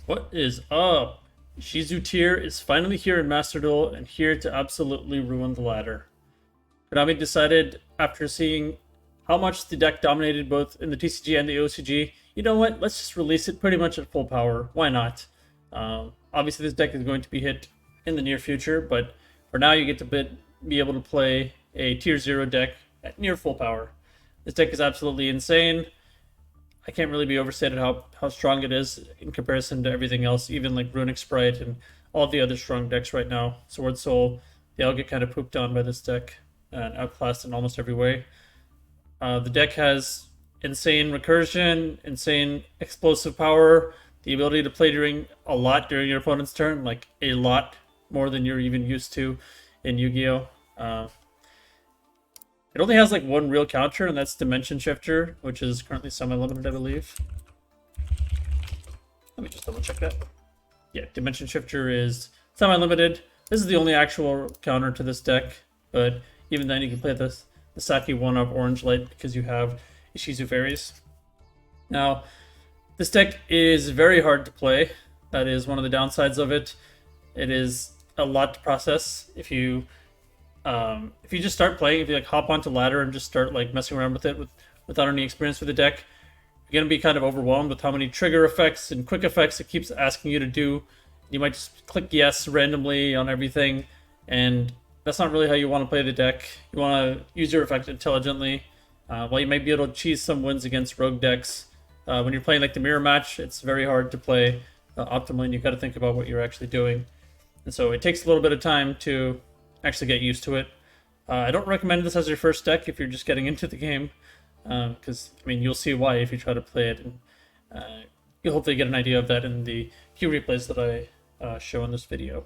What is up? Ishizu tier is finally here in Master Duel and here to absolutely ruin the ladder. Konami decided, after seeing how much the deck dominated both in the TCG and the OCG, you know what, let's just release it pretty much at full power. Why not? Obviously, this deck is going to be hit in the near future, but for now, you get to be able to play a tier 0 deck at near full power. This deck is absolutely insane. I can't really be overstated how strong it is in comparison to everything else, even like Runic Sprite and all the other strong decks right now. Sword Soul, they all get kind of pooped on by this deck and outclassed in almost every way. The deck has insane recursion, insane explosive power, the ability to play during your opponent's turn, like a lot more than you're even used to in Yu-Gi-Oh! It only has like one real counter, and that's Dimension Shifter, which is currently semi-limited, I believe. Let me just double check that. Yeah, Dimension Shifter is semi-limited. This is the only actual counter to this deck, but even then you can play the Saki 1-up Orange Light because you have Ishizu Fairies. Now, this deck is very hard to play. That is one of the downsides of it. It is a lot to process if you just start playing, if you like hop onto ladder and just start like messing around with it without any experience with the deck, you're gonna be kind of overwhelmed with how many trigger effects and quick effects it keeps asking you to do. You might just click yes randomly on everything, and that's not really how you want to play the deck. You want to use your effect intelligently. While you might be able to cheese some wins against rogue decks, when you're playing like the mirror match, it's very hard to play optimally, and you've got to think about what you're actually doing. And so it takes a little bit of time to actually get used to it. I don't recommend this as your first deck if you're just getting into the game, because I mean you'll see why if you try to play it, and you'll hopefully get an idea of that in the few replays that I show in this video.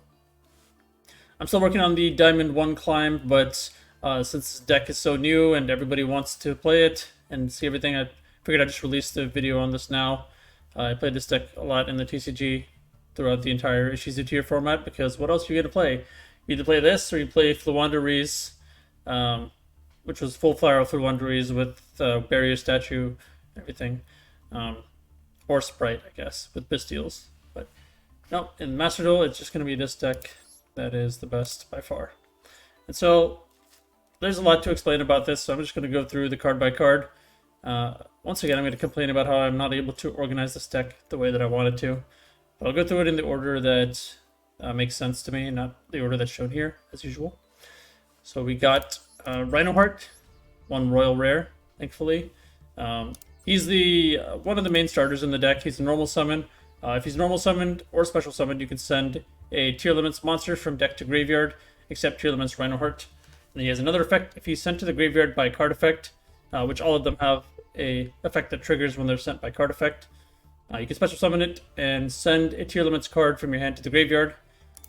I'm still working on the Diamond 1 climb, but since this deck is so new and everybody wants to play it and see everything, I figured I'd just release the video on this now. I played this deck a lot in the TCG throughout the entire Ishizu tier format, because what else are you going to play? You either play this or you play Floowandereeze, which was full flyer Floowandereeze with barrier statue and everything. Or Sprite, I guess, with Bystials. But no, in Master Duel, it's just going to be this deck that is the best by far. And so there's a lot to explain about this, so I'm just going to go through the card by card. Once again, I'm going to complain about how I'm not able to organize this deck the way that I wanted to. But I'll go through it in the order that makes sense to me, not the order that's shown here, as usual. So we got Rhinoheart, one Royal Rare, thankfully. He's the one of the main starters in the deck. He's a normal summon. If he's normal summoned or special summoned, you can send a Tearlaments monster from deck to graveyard, except Tearlaments Rhinoheart. And he has another effect if he's sent to the graveyard by a card effect, which all of them have a effect that triggers when they're sent by card effect. You can special summon it and send a Tearlaments card from your hand to the graveyard.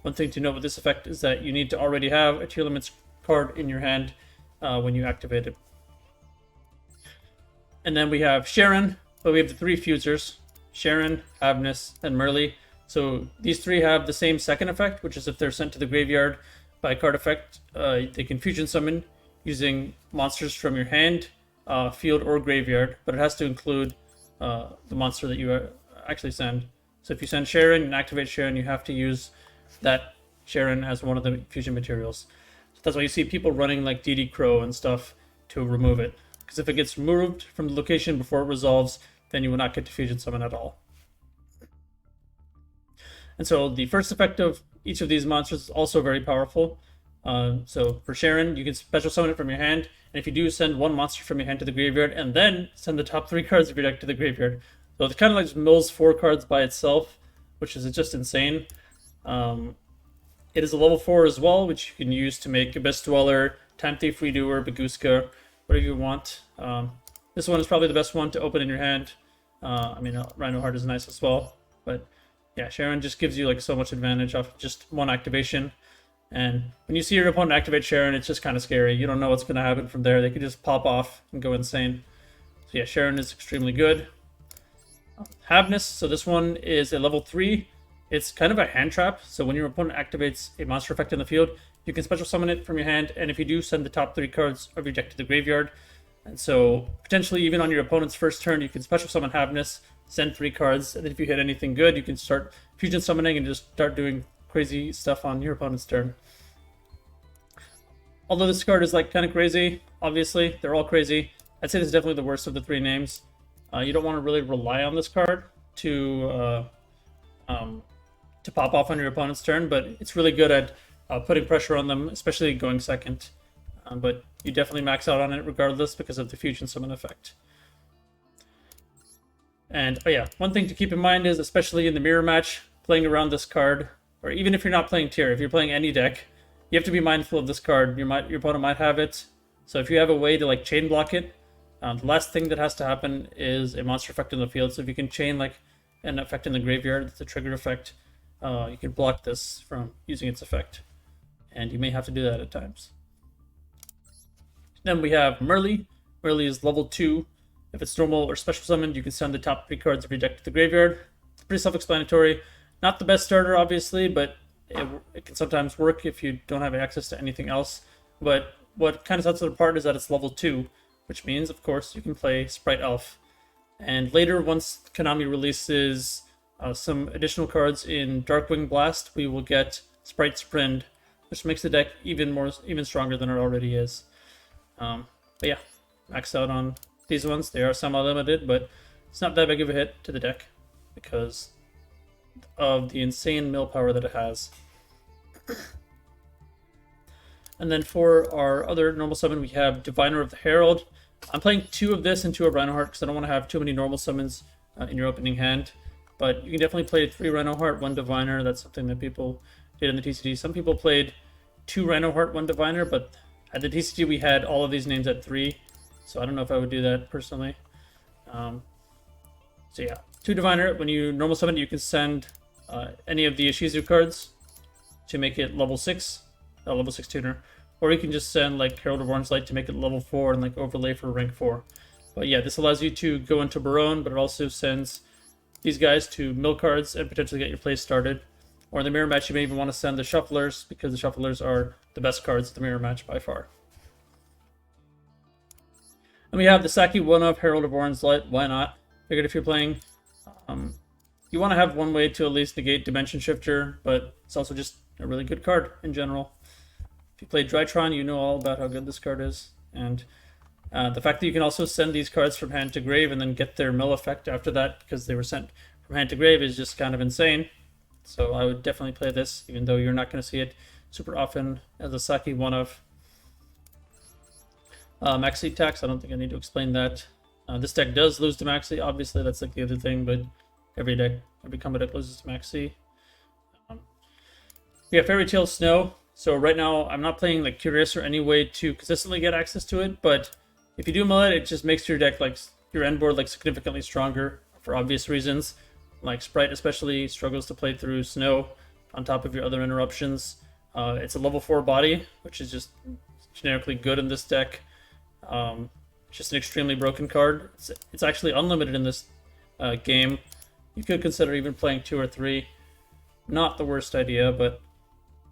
One thing to note with this effect is that you need to already have a Tearlaments card in your hand when you activate it. And then we have Sharon, but we have the three fusers: Sharon, Havness, and Merly. So these three have the same second effect, which is if they're sent to the graveyard by a card effect, they can fusion summon using monsters from your hand, field, or graveyard, but it has to include the monster that you actually send. So if you send Sharon and activate Sharon, you have to use that Sharon as one of the fusion materials. So that's why you see people running like DD Crow and stuff to remove it. Because if it gets removed from the location before it resolves, then you will not get to fusion summon at all. And so the first effect of each of these monsters is also very powerful. So for Sharon, you can special summon it from your hand, and if you do, send one monster from your hand to the graveyard, and then send the top 3 cards of your deck to the graveyard. So it kind of like mills 4 cards by itself, which is just insane. It is a level 4 as well, which you can use to make Abyss Dweller, Time Thief Redoer, Baguska, whatever you want. This one is probably the best one to open in your hand. I mean, Rhinoheart is nice as well, but yeah, Sharon just gives you like so much advantage off just one activation. And when you see your opponent activate Sharon, it's just kind of scary. You don't know what's going to happen from there. They could just pop off and go insane. So yeah, Sharon is extremely good. Havness, so this one is a level 3. It's kind of a hand trap. So when your opponent activates a monster effect in the field, you can special summon it from your hand, and if you do, send the top 3 cards of your deck to the graveyard. And so potentially even on your opponent's first turn, you can special summon Havness send 3 cards, and then if you hit anything good, you can start fusion summoning and just start doing crazy stuff on your opponent's turn. Although this card is like kind of crazy, obviously, they're all crazy. I'd say this is definitely the worst of the 3 names. You don't want to really rely on this card to pop off on your opponent's turn, but it's really good at putting pressure on them, especially going second. But you definitely max out on it regardless because of the fusion summon effect. And oh yeah, one thing to keep in mind is, especially in the mirror match, playing around this card, or even if you're not playing tier, if you're playing any deck, you have to be mindful of this card. Your opponent might have it, so if you have a way to like chain block it, the last thing that has to happen is a monster effect in the field. So if you can chain like an effect in the graveyard, it's a triggered effect, you can block this from using its effect, and you may have to do that at times. Then we have Merly. Merly is level 2. If it's normal or special summoned, you can send the top 3 cards of your deck to the graveyard. It's pretty self-explanatory. Not the best starter, obviously, but it can sometimes work if you don't have access to anything else. But what kind of sets it apart is that it's level 2, which means, of course, you can play Sprite Elf. And later, once Konami releases some additional cards in Darkwing Blast, we will get Sprite Sprint, which makes the deck even stronger than it already is. But yeah, max out on these ones. They are semi-limited, but it's not that big of a hit to the deck because of the insane mill power that it has. And then for our other normal summon, we have Diviner of the Herald. I'm playing 2 of this and 2 of Rhinoheart because I don't want to have too many normal summons in your opening hand. But you can definitely play 3 Rhinoheart, 1 Diviner. That's something that people did in the TCG. Some people played 2 Rhinoheart, 1 Diviner, but at the TCG we had all of these names at 3. So I don't know if I would do that personally. So yeah, 2 Diviner. When you normal summon, you can send any of the Ishizu cards to make it level 6, level 6 tuner. Or you can just send like Herald of Orange Light to make it level 4 and like overlay for rank 4. But yeah, this allows you to go into Barone, but it also sends these guys to mill cards and potentially get your play started. Or in the mirror match, you may even want to send the Shufflers because the Shufflers are the best cards in the mirror match by far. And we have the Saki one of Herald of Orange Light. Why not? Figured if you're playing, you want to have one way to at least negate Dimension Shifter, but it's also just a really good card in general. If you play Drytron, you know all about how good this card is. And the fact that you can also send these cards from hand to grave and then get their mill effect after that because they were sent from hand to grave is just kind of insane. So I would definitely play this, even though you're not going to see it super often as a Saki one of. Maxi Tax, I don't think I need to explain that. This deck does lose to Maxi, obviously, that's like the other thing, but every combo deck loses to Maxi. We have Fairy Tale Snow. So right now, I'm not playing like Curious or any way to consistently get access to it, but if you do mill it, it just makes your deck, like your end board, like significantly stronger for obvious reasons. Like Sprite especially struggles to play through Snow on top of your other interruptions. It's a level 4 body, which is just generically good in this deck. It's just an extremely broken card. It's actually unlimited in this game. You could consider even playing 2 or 3. Not the worst idea, but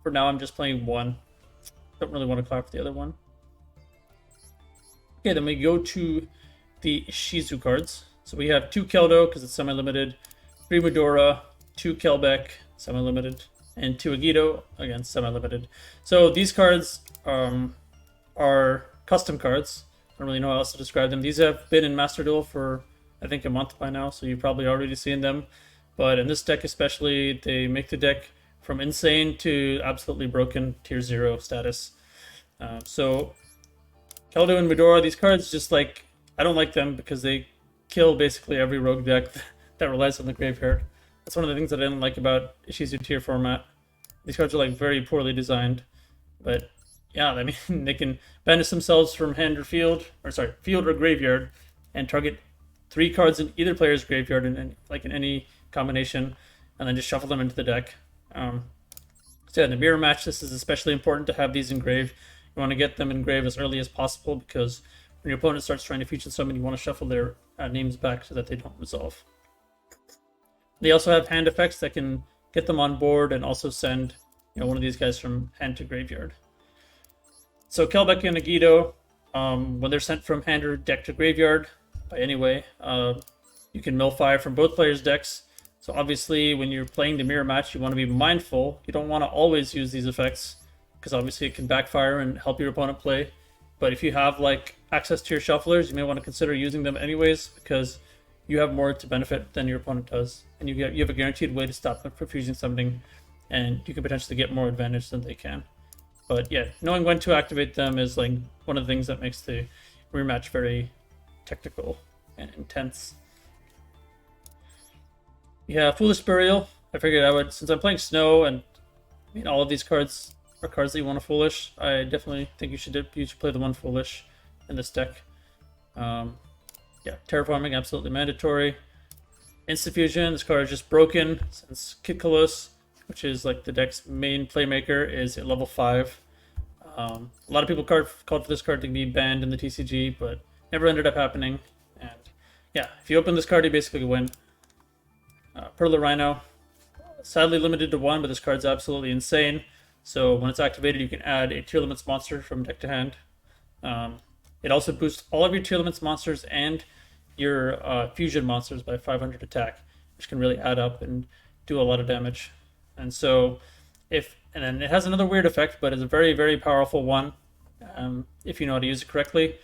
for now I'm just playing 1. Don't really want to clap for the other one. Okay, then we go to the Ishizu cards. So we have 2 Keldo, because it's semi-limited, 3 Medora, 2 Kelbeck, semi-limited, and 2 Agido, again, semi-limited. So these cards are custom cards. I don't really know how else to describe them. These have been in Master Duel for, I think, a month by now, so you've probably already seen them. But in this deck especially, they make the deck from insane to absolutely broken tier 0 status. So Keldo and Medora, these cards just like, I don't like them because they kill basically every rogue deck that relies on the graveyard. That's one of the things that I didn't like about Ishizu tier format. These cards are like very poorly designed, but yeah, I mean, they can banish themselves from hand or field, or sorry, field or graveyard, and target 3 cards in either player's graveyard, in any combination, and then just shuffle them into the deck. So yeah, in the mirror match, this is especially important to have these engraved. You want to get them engraved as early as possible because when your opponent starts trying to fusion summon, you want to shuffle their names back so that they don't resolve. They also have hand effects that can get them on board and also send one of these guys from hand to graveyard. So Kelbeck and Agido, when they're sent from hand or deck to graveyard, by any way, You can mill 5 from both players' decks. So obviously, when you're playing the mirror match, you want to be mindful. You don't want to always use these effects, because obviously it can backfire and help your opponent play. But if you have like access to your shufflers, you may want to consider using them anyways, because you have more to benefit than your opponent does, and you have a guaranteed way to stop them from fusing something, and you can potentially get more advantage than they can. But yeah, knowing when to activate them is like one of the things that makes the rematch very technical and intense. Yeah, Foolish Burial. I figured I would, since I'm playing Snow, and I mean all of these cards are cards that you want to Foolish. I definitely think you should play the one Foolish in this deck. Yeah, Terraforming, absolutely mandatory. Instant Fusion, this card is just broken since Kid Kalos, which is like the deck's main playmaker, is at level 5. A lot of people called for this card to be banned in the TCG, but never ended up happening. And yeah, if you open this card, you basically win. Perla Rhino, sadly limited to 1, but this card's absolutely insane. So when it's activated, you can add a Tearlaments monster from deck to hand. It also boosts all of your Tearlaments monsters and your fusion monsters by 500 attack, which can really add up and do a lot of damage. And so, and then it has another weird effect, but it's a very, very powerful one if you know how to use it correctly.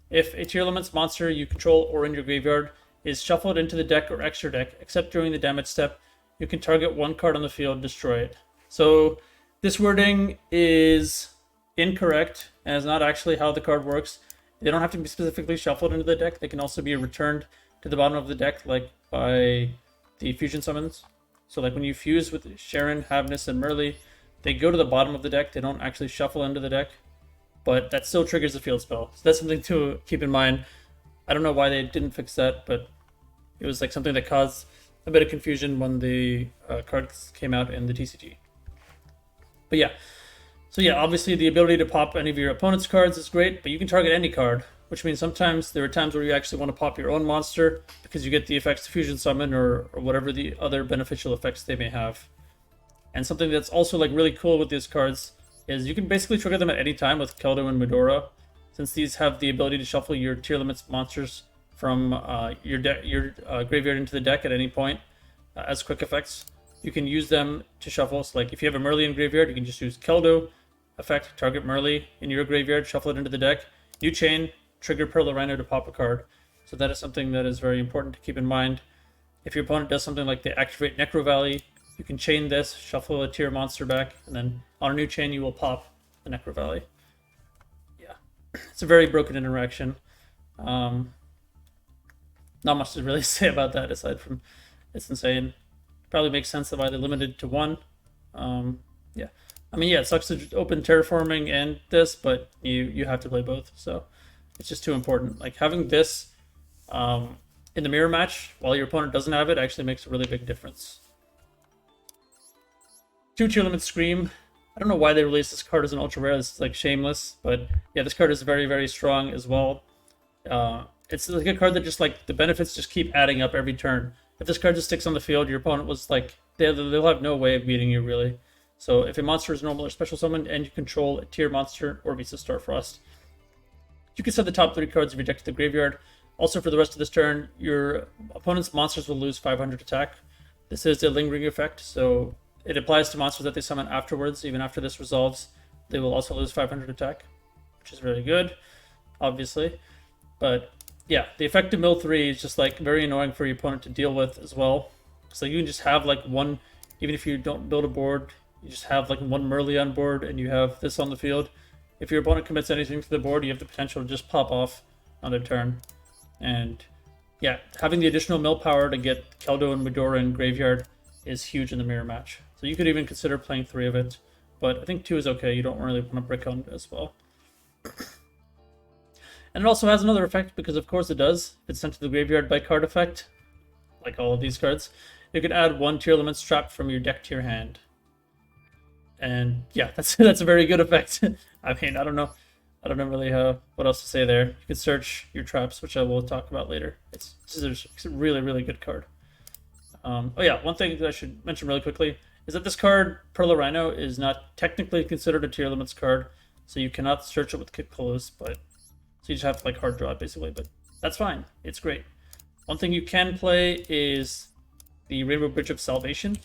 If a Tearlaments monster you control or in your graveyard is shuffled into the deck or extra deck, except during the damage step, you can target one card on the field and destroy it. So this wording is incorrect and is not actually how the card works. They don't have to be specifically shuffled into the deck. They can also be returned to the bottom of the deck, like by the fusion summons. So like when you fuse with Sharon, Havness, and Merle, they go to the bottom of the deck. They don't actually shuffle into the deck, but that still triggers the field spell. So that's something to keep in mind. I don't know why they didn't fix that, but it was like something that caused a bit of confusion when the cards came out in the TCG. But yeah. So yeah, obviously the ability to pop any of your opponent's cards is great, but you can target any card, which means sometimes there are times where you actually want to pop your own monster because you get the effects to fusion summon or whatever the other beneficial effects they may have. And something that's also like really cool with these cards is you can basically trigger them at any time with Keldo and Medora, since these have the ability to shuffle your Tearlaments monsters from your graveyard into the deck at any point as quick effects. You can use them to shuffle. So like if you have a Merle in graveyard, you can just use Keldo effect, target Merle in your graveyard, shuffle it into the deck. New chain, trigger Perla Rhino to pop a card. So that is something that is very important to keep in mind. If your opponent does something like they activate Necro Valley, you can chain this, shuffle a tier monster back, and then on a new chain you will pop the Necro Valley. Yeah, it's a very broken interaction. Not much to really say about that aside from it's insane. Probably makes sense why they're limited to 1. Yeah. I mean, yeah, it sucks to open Terraforming and this, but you have to play both, so it's just too important. Like, having this in the mirror match while your opponent doesn't have it actually makes a really big difference. 2 Tearlaments Scream. I don't know why they released this card as an ultra rare. This is like shameless, but yeah, this card is very, very strong as well. It's like a card that just like the benefits just keep adding up every turn. If this card just sticks on the field, your opponent was like they'll have no way of beating you really. So if a monster is normal or special summoned and you control a tier monster or Visa Starfrost, you can set the top 3 cards of your deck to the graveyard. Also for the rest of this turn, your opponent's monsters will lose 500 attack. This is a lingering effect, so it applies to monsters that they summon afterwards. Even after this resolves, they will also lose 500 attack, which is really good, obviously. But yeah, the effect to mill 3 is just like very annoying for your opponent to deal with as well. So you can just have like one, even if you don't build a board, you just have like one Merle on board and you have this on the field. If your opponent commits anything to the board, you have the potential to just pop off on their turn. And yeah, having the additional mill power to get Keldo and Medora in graveyard is huge in the mirror match. So you could even consider playing 3 of it, but I think 2 is okay. You don't really want to brick on it as well. And it also has another effect, because of course it does. If it's sent to the graveyard by card effect, like all of these cards, you can add 1 Tearlaments Trap from your deck to your hand. And yeah, that's a very good effect. I mean, I don't know really what else to say there. You can search your traps, which I will talk about later. It's a really, really good card. Oh yeah, one thing that I should mention really quickly is that this card, Perla Rhino, is not technically considered a Tearlaments card, so you cannot search it with Kit Close, but so you just have to like hard draw it basically, but that's fine. It's great. One thing you can play is the Rainbow Bridge of Salvation.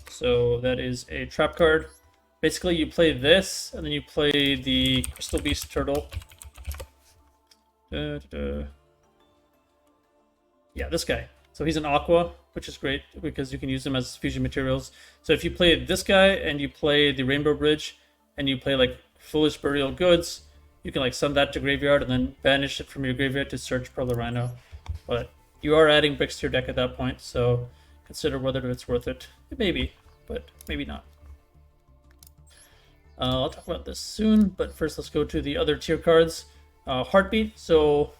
So that is a trap card. Basically, you play this, and then you play the Crystal Beast Turtle. Yeah, this guy. So he's an Aqua, which is great because you can use him as fusion materials. So if you play this guy and you play the Rainbow Bridge and you play like Foolish Burial Goods, you can like send that to graveyard and then banish it from your graveyard to search Pearl Rhino. But you are adding bricks to your deck at that point, so consider whether it's worth it. It may be, but maybe not. I'll talk about this soon, but first let's go to the other tier cards. Heartbeat. So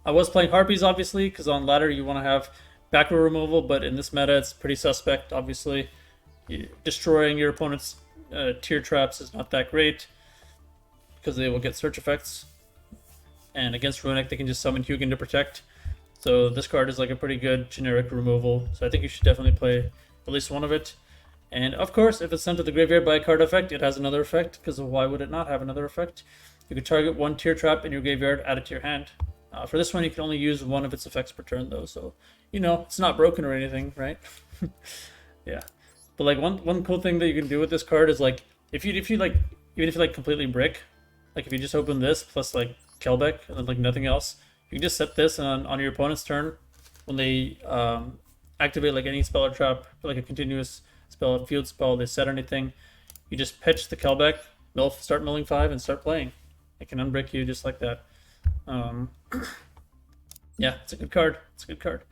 I was playing Harpies, obviously, because on ladder you want to have back row removal, but in this meta it's pretty suspect, obviously. Destroying your opponent's tier traps is not that great, because they will get search effects. And against Runic, they can just summon Hugin to protect. So this card is like a pretty good generic removal, so I think you should definitely play at least one of it. And of course, if it's sent to the graveyard by a card effect, it has another effect, because why would it not have another effect? You can target one tier trap in your graveyard, add it to your hand. For this one, you can only use one of its effects per turn, though, so, you know, it's not broken or anything, right? Yeah. But, like, one cool thing that you can do with this card is, like, if you like, even if you, like, completely brick, like, if you just open this plus, like, Kelbeck and then, like, nothing else, you can just set this, and on your opponent's turn, when they activate, like, any spell or trap, or, like, a continuous spell, a field spell, they set anything, you just pitch the Kelbeck, start milling 5, and start playing. It can unbrick you just like that. Yeah, it's a good card. It's a good card.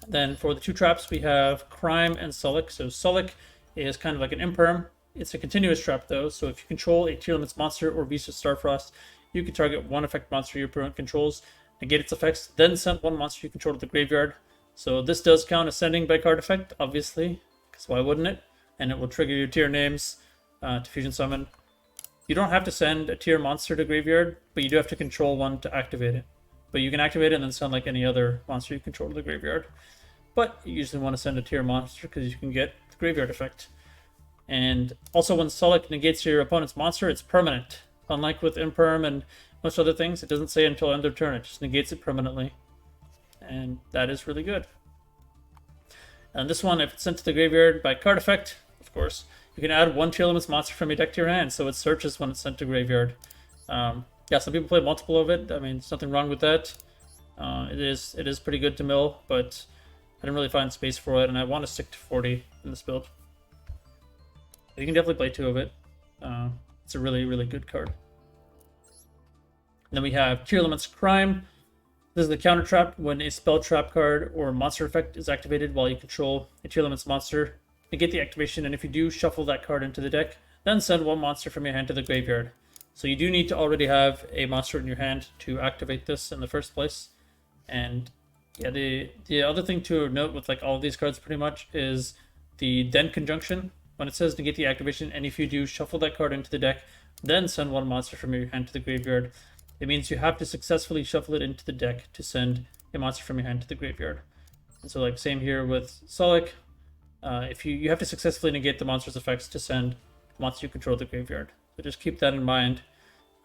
And then for the two traps, we have Crime and Sullick. So Sullick is kind of like an imperm. It's a continuous trap, though. So if you control a Tearlaments monster or Beast of Starfrost, you can target one effect monster your opponent controls, negate its effects, then send one monster you control to the graveyard. So this does count as sending by card effect, obviously, because why wouldn't it? And it will trigger your tier names to fusion summon. You don't have to send a tier monster to graveyard, but you do have to control one to activate it. But you can activate it and then send like any other monster you control to the graveyard. But you usually want to send a tier monster because you can get the graveyard effect. And also when Sullick negates your opponent's monster, it's permanent. Unlike with Imperm and most other things, it doesn't say until end of turn, it just negates it permanently. And that is really good. And this one, if it's sent to the graveyard by card effect, of course, you can add one Tearlaments monster from your deck to your hand, so it searches when it's sent to graveyard. Yeah, some people play multiple of it. I mean, there's nothing wrong with that. It is pretty good to mill, but I didn't really find space for it, and I want to stick to 40 in this build. But you can definitely play 2 of it. It's a really, really good card. And then we have Tearlaments Crime. This is the counter trap when a spell trap card or monster effect is activated while you control a Tearlaments monster. Negate the activation, and if you do, shuffle that card into the deck, then send one monster from your hand to the graveyard. So you do need to already have a monster in your hand to activate this in the first place. And yeah, the other thing to note with like all of these cards pretty much is the then conjunction. When it says negate the activation, and if you do, shuffle that card into the deck, then send one monster from your hand to the graveyard. It means you have to successfully shuffle it into the deck to send a monster from your hand to the graveyard. And so like same here with Sullick. If you have to successfully negate the monster's effects to send monster you control to the graveyard. So just keep that in mind.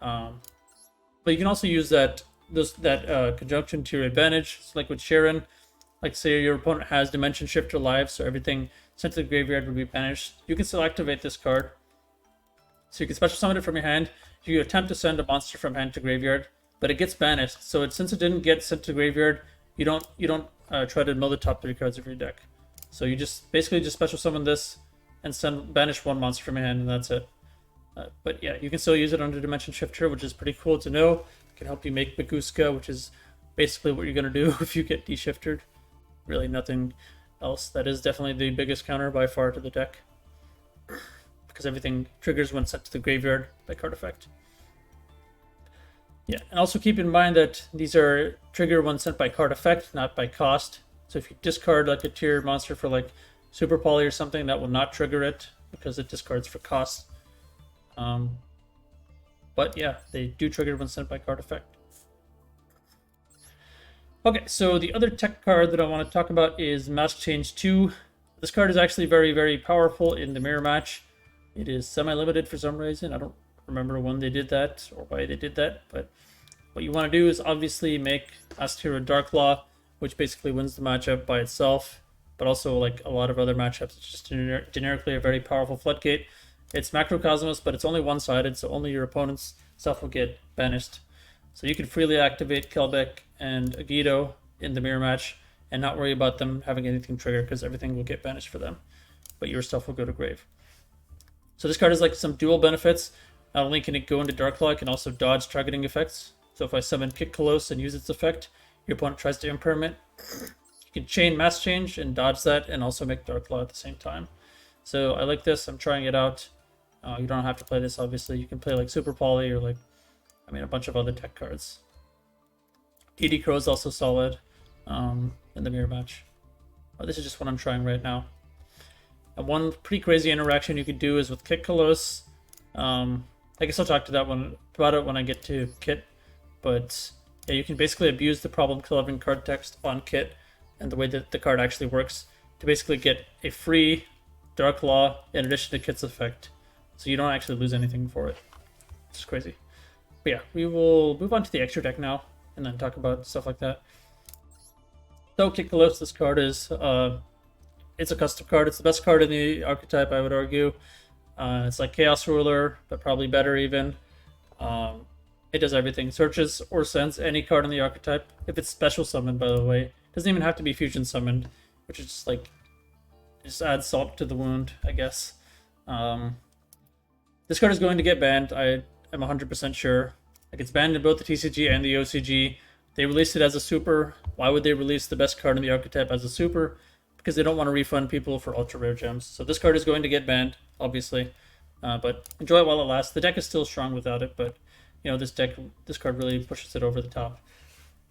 But you can also use that conjunction to your advantage. So like with Sharon, like say your opponent has Dimension Shifter live, so everything sent to the graveyard would be banished. You can still activate this card. So you can special summon it from your hand. You attempt to send a monster from hand to graveyard, but it gets banished. So since it didn't get sent to graveyard, you don't try to mill the top 3 cards of your deck. So you just basically just special summon this and banish one monster from your hand, and that's it. But yeah, you can still use it under Dimension Shifter, which is pretty cool to know. It can help you make Baguska, which is basically what you're going to do if you get de-shifted. Really nothing else. That is definitely the biggest counter by far to the deck, because everything triggers when sent to the graveyard by card effect. Yeah, and also keep in mind that these are trigger when sent by card effect, not by cost. So if you discard like a tier monster for like Super Poly or something, that will not trigger it because it discards for cost. But yeah, they do trigger when sent by card effect. Okay, so the other tech card that I want to talk about is Mask Change 2. This card is actually very, very powerful in the mirror match. It is semi-limited for some reason. I don't remember when they did that or why they did that, but what you want to do is obviously make Astera Darklaw which basically wins the matchup by itself, but also like a lot of other matchups. It's just generically a very powerful floodgate. It's Macrocosmos, but it's only one-sided, so only your opponent's stuff will get banished. So you can freely activate Kelbeck and Agido in the mirror match and not worry about them having anything trigger because everything will get banished for them, but your stuff will go to grave. So this card has like some dual benefits. Not only can it go into Darklaw, it can also dodge targeting effects. So if I summon Kick Colossus and use its effect, your opponent tries to impermanent, you can chain Mass Change and dodge that and also make Darklaw at the same time. So I like this. I'm trying it out. You don't have to play this, obviously. You can play like Super Poly or like, a bunch of other deck cards. ED Crow is also solid in the mirror match. This is just what I'm trying right now. And one pretty crazy interaction you could do is with Kit Colossus. I guess I'll talk to that one about it when I get to Kit. But yeah, you can basically abuse the problem solving card text on Kit and the way that the card actually works to basically get a free Darklaw in addition to Kit's effect. So you don't actually lose anything for it. It's crazy. But yeah, we will move on to the extra deck now and then talk about stuff like that. So Kit Colossus, this card is it's a custom card. It's the best card in the archetype, I would argue. It's like Chaos Ruler, but probably better even. It does everything. Searches or sends any card in the archetype. If it's special summoned, by the way. It doesn't even have to be fusion summoned, which is just like, just adds salt to the wound, I guess. This card is going to get banned. I am 100% sure. Like, it's banned in both the TCG and the OCG. They released it as a super. Why would they release the best card in the archetype as a super? Because they don't want to refund people for ultra rare gems. So this card is going to get banned, obviously. But enjoy it while it lasts. The deck is still strong without it, but this card really pushes it over the top.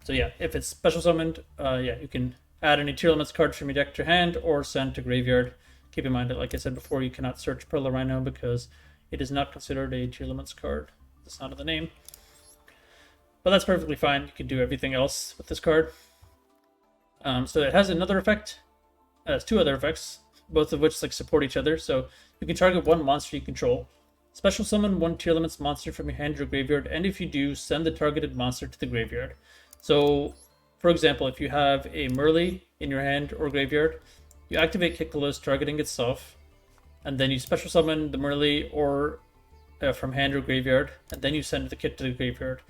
So yeah, if it's special summoned, yeah, you can add any Tearlaments card from your deck to your hand or send to graveyard. Keep in mind that, like I said before, you cannot search Pearl Rhino because it is not considered a Tearlaments card. It's not in the name. But that's perfectly fine. You can do everything else with this card. So it has another effect. It has two other effects, both of which like support each other. So you can target one monster you control. Special summon one Tearlaments monster from your hand or graveyard, and if you do, send the targeted monster to the graveyard. So, for example, if you have a Merly in your hand or graveyard, you activate Kit Colossus targeting itself, and then you special summon the Merly or from hand or graveyard, and then you send the Kit to the graveyard.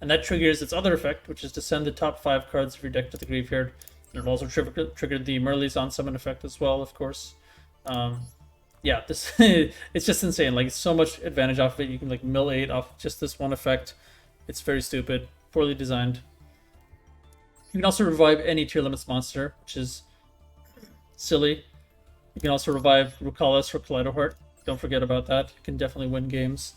And that triggers its other effect, which is to send the top 5 cards of your deck to the graveyard. And it'll also trigger the Merly's on summon effect as well, of course. Yeah, this it's just insane. Like, it's so much advantage off of it. You can like mill 8 off just this one effect. It's very stupid, poorly designed. You can also revive any Tearlaments monster, which is silly. You can also revive Rukalis or Kaleidoheart. Don't forget about that. You can definitely win games.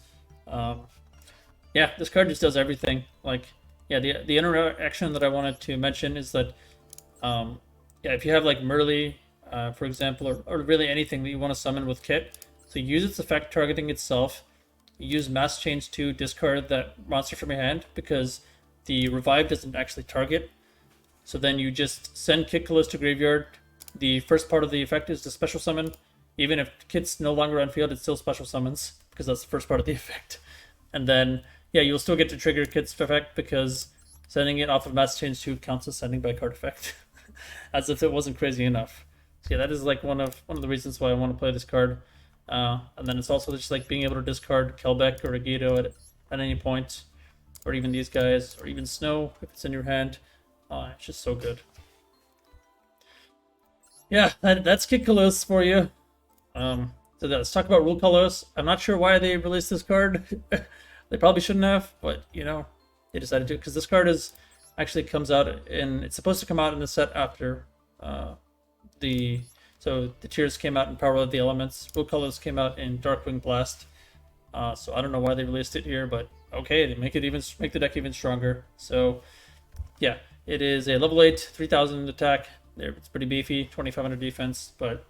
Yeah, this card just does everything. Like, yeah, the interaction that I wanted to mention is that, yeah, if you have like Merly, for example, or really anything that you want to summon with Kit, so use its effect targeting itself. Use Mass Change to discard that monster from your hand because the revive doesn't actually target. So then you just send Kit Colossus to graveyard. The first part of the effect is to special summon. Even if Kit's no longer on field, it still special summons because that's the first part of the effect. And then, yeah, you'll still get to trigger Kit's effect because sending it off of Mass Change 2 counts as sending by card effect. As if it wasn't crazy enough. So yeah, that is like one of the reasons why I want to play this card. And then it's also just like being able to discard Kelbeck or Agido at any point, or even these guys, or even Snow if it's in your hand. It's just so good. Yeah, that's Kit Colossus for you. So let's talk about Rule Colossus. I'm not sure why they released this card. They probably shouldn't have, but they decided to because this card actually comes out it's supposed to come out in the set after the Tears came out in Power of the Elements. Rule Colossus came out in Darkwing Blast. So I don't know why they released it here, but okay, they make the deck even stronger. So yeah, it is a level 8, 3000 attack. It's pretty beefy, 2500 defense, but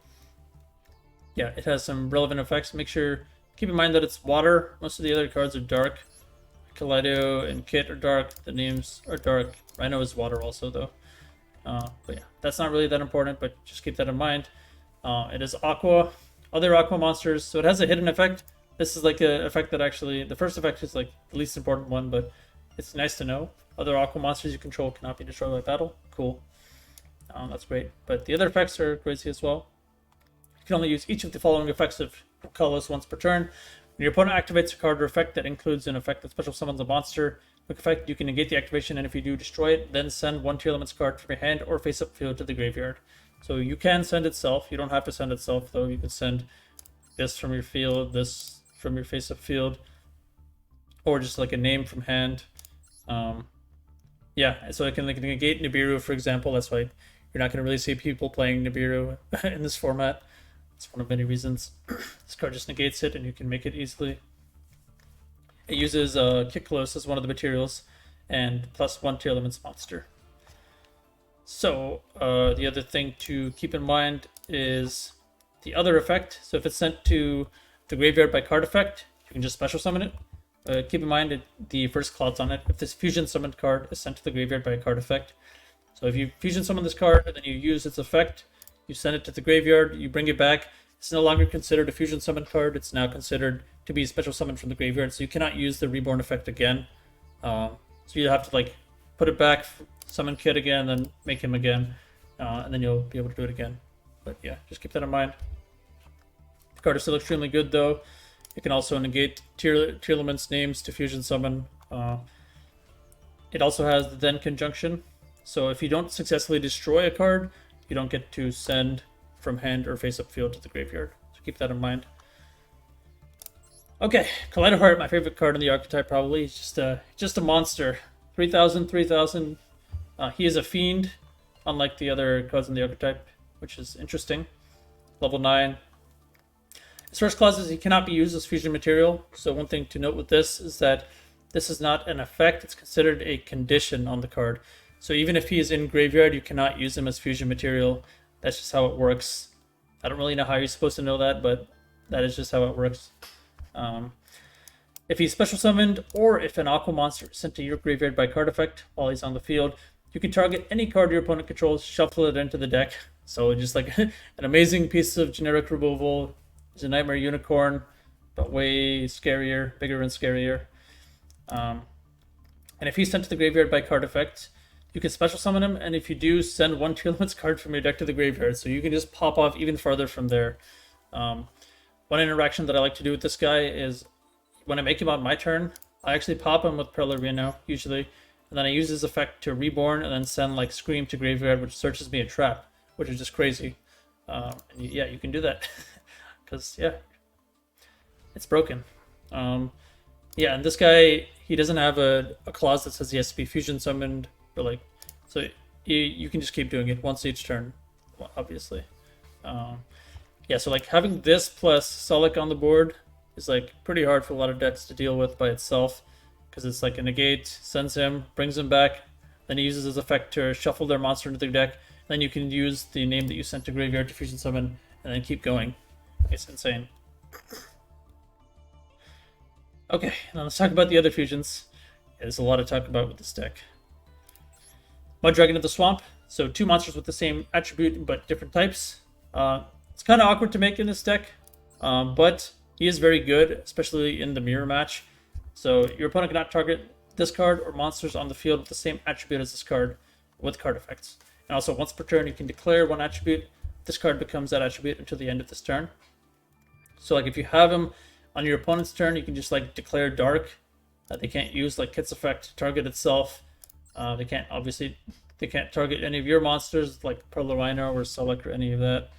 yeah, it has some relevant effects. Keep in mind that it's water. Most of the other cards are dark. Kaleido and Kit are dark. The names are dark. Rhino is water also, though. But yeah, that's not really that important, but just keep that in mind. It is Aqua. Other Aqua monsters. So it has a hidden effect. This is like an effect that actually... The first effect is like the least important one, but it's nice to know. Other Aqua monsters you control cannot be destroyed by battle. Cool. That's great. But the other effects are crazy as well. You can only use each of the following effects of colorless once per turn. When your opponent activates a card or effect that includes an effect that special summons a monster, quick effect, you can negate the activation, and if you do, destroy it. Then send one Tearlaments card from your hand or face-up field to the graveyard. So you can send itself. You don't have to send itself, though. You can send this from your field, this from your face-up field, or just like a name from hand. Yeah, so it can like negate Nibiru, for example. That's why you're not going to really see people playing Nibiru in this format. It's one of many reasons. This card just negates it, and you can make it easily. It uses Kiklos as one of the materials, and +1 Tearlaments monster. So the other thing to keep in mind is the other effect. So if it's sent to the graveyard by card effect, you can just special summon it. Keep in mind the first clause on it. If this fusion summoned card is sent to the graveyard by a card effect. So if you fusion summon this card and then you use its effect, you send it to the graveyard, you bring it back, it's no longer considered a fusion summon card, it's now considered to be a special summon from the graveyard, so you cannot use the reborn effect again. So you have to like put it back, summon Kid again, then make him again, and then you'll be able to do it again. But yeah, just keep that in mind. The card is still extremely good though. It can also negate Tearlaments names to fusion summon. It also has the then conjunction. So if you don't successfully destroy a card, you don't get to send from hand or face-up field to the graveyard. So keep that in mind. Okay, Collider Heart, my favorite card in the archetype probably. It's just a monster. 3,000, 3,000. He is a fiend, unlike the other cards in the archetype, which is interesting. Level 9. His first clause is he cannot be used as fusion material. So one thing to note with this is that this is not an effect. It's considered a condition on the card. So even if he is in graveyard, you cannot use him as fusion material. That's just how it works. I don't really know how you're supposed to know that, but that is just how it works. If he's special summoned, or if an aqua monster is sent to your graveyard by card effect while he's on the field, you can target any card your opponent controls, shuffle it into the deck. So just like an amazing piece of generic removal. It's a Nightmare Unicorn, but way scarier, bigger and scarier. And if he's sent to the graveyard by card effect, you can special summon him, and if you do, send one Tearlaments card from your deck to the graveyard, so you can just pop off even farther from there. One interaction that I like to do with this guy is when I make him on my turn, I actually pop him with Pearl Reno, usually, and then I use his effect to reborn and then send like Scream to graveyard, which searches me a trap, which is just crazy. And yeah, you can do that because yeah, it's broken. Yeah, and this guy, he doesn't have a clause that says he has to be fusion summoned, or like, so you can just keep doing it once each turn, obviously. Yeah, so like having this plus Solak on the board is like pretty hard for a lot of decks to deal with by itself, because it's like a negate, sends him, brings him back, then he uses his effect to shuffle their monster into the deck, then you can use the name that you sent to graveyard to fusion summon, and then keep going. It's insane. Okay, now let's talk about the other fusions. Yeah, there's a lot to talk about with this deck. Mud Dragon of the Swamp. So 2 monsters with the same attribute but different types. It's kind of awkward to make in this deck, but he is very good, especially in the mirror match. So your opponent cannot target this card or monsters on the field with the same attribute as this card with card effects. And also once per turn you can declare one attribute. This card becomes that attribute until the end of this turn. So like if you have him on your opponent's turn, you can just like declare Dark. They can't use like Kit's effect to target itself. They can't target any of your monsters like Pearl Rhino or Solak or any of that.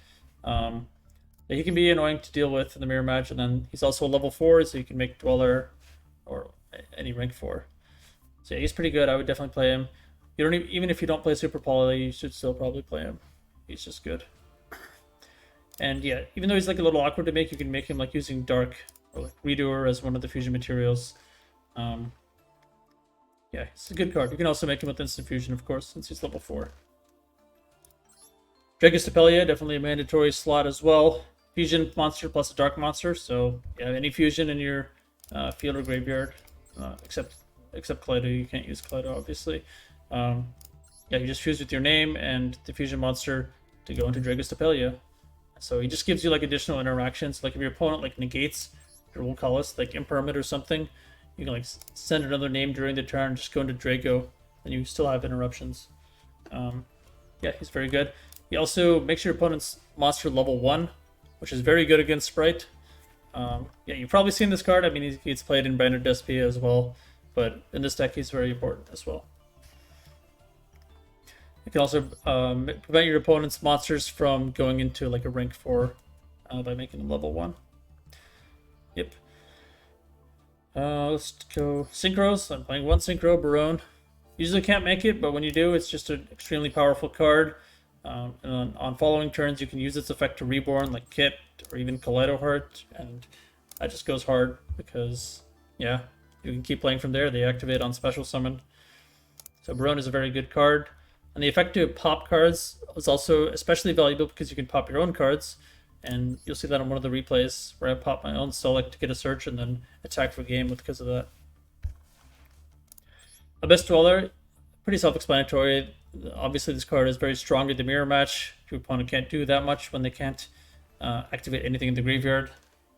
He can be annoying to deal with in the mirror match, and then he's also a level 4, so you can make Dweller or any rank 4. So yeah, he's pretty good. I would definitely play him. You don't even if you don't play Super Poly, you should still probably play him. He's just good. And yeah, even though he's like a little awkward to make, you can make him like using Dark or like Redoer as one of the fusion materials. Yeah, it's a good card. You can also make him with instant fusion, of course, since he's level 4. Dragostapelia, definitely a mandatory slot as well. Fusion monster plus a dark monster, so yeah, any fusion in your field or graveyard, except Kaleido. You can't use Kaleido, obviously. Yeah, you just fuse with your name and the fusion monster to go into Dragostapelia. So he just gives you like additional interactions. Like if your opponent like negates your we'll call us like Impermit or something, you can like send another name during the turn, just go into Drago, and you still have interruptions. Yeah, yeah, he's very good. He also makes your opponent's monster level 1, which is very good against Sprite. Yeah, you've probably seen this card. I mean, he gets played in Branded Despia as well, but in this deck, he's very important as well. You can also prevent your opponent's monsters from going into like a rank 4 by making them level 1. Yep. Let's go synchros. I'm playing one synchro, Barone. Usually can't make it, but when you do, it's just an extremely powerful card. And on following turns, you can use its effect to reborn, like Kit or even Kaleido Heart, and that just goes hard because, yeah, you can keep playing from there. They activate on special summon. So Barone is a very good card. And the effect to pop cards is also especially valuable because you can pop your own cards. And you'll see that on one of the replays where I pop my own Solek to get a search and then attack for game because of that. Abyss Dweller, pretty self-explanatory. Obviously, this card is very strong in the mirror match. Your opponent can't do that much when they can't activate anything in the graveyard.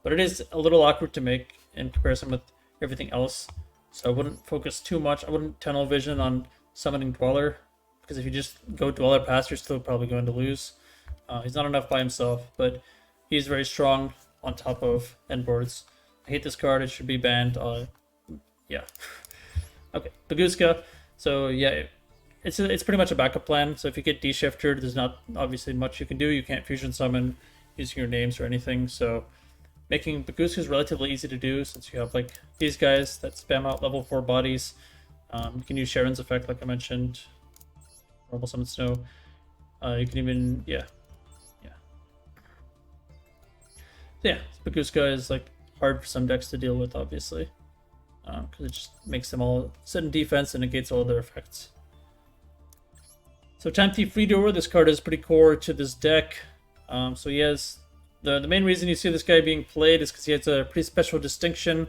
But it is a little awkward to make in comparison with everything else. So I wouldn't focus too much. I wouldn't tunnel vision on summoning Dweller, because if you just go Dweller past, you're still probably going to lose. He's not enough by himself, but he's very strong on top of end boards. I hate this card. It should be banned. Yeah. Okay, Baguska. So yeah, it's pretty much a backup plan. So if you get D-shifted, there's not obviously much you can do. You can't fusion summon using your names or anything. So making Baguska is relatively easy to do since you have like these guys that spam out level 4 bodies. You can use Sharon's effect, like I mentioned. Normal summon Snow. You can even yeah, Baguska is like hard for some decks to deal with, obviously, because it just makes them all sit in defense and negates all their effects. So Time Thief Free Doer, this card is pretty core to this deck. So he has the main reason you see this guy being played is because he has a pretty special distinction,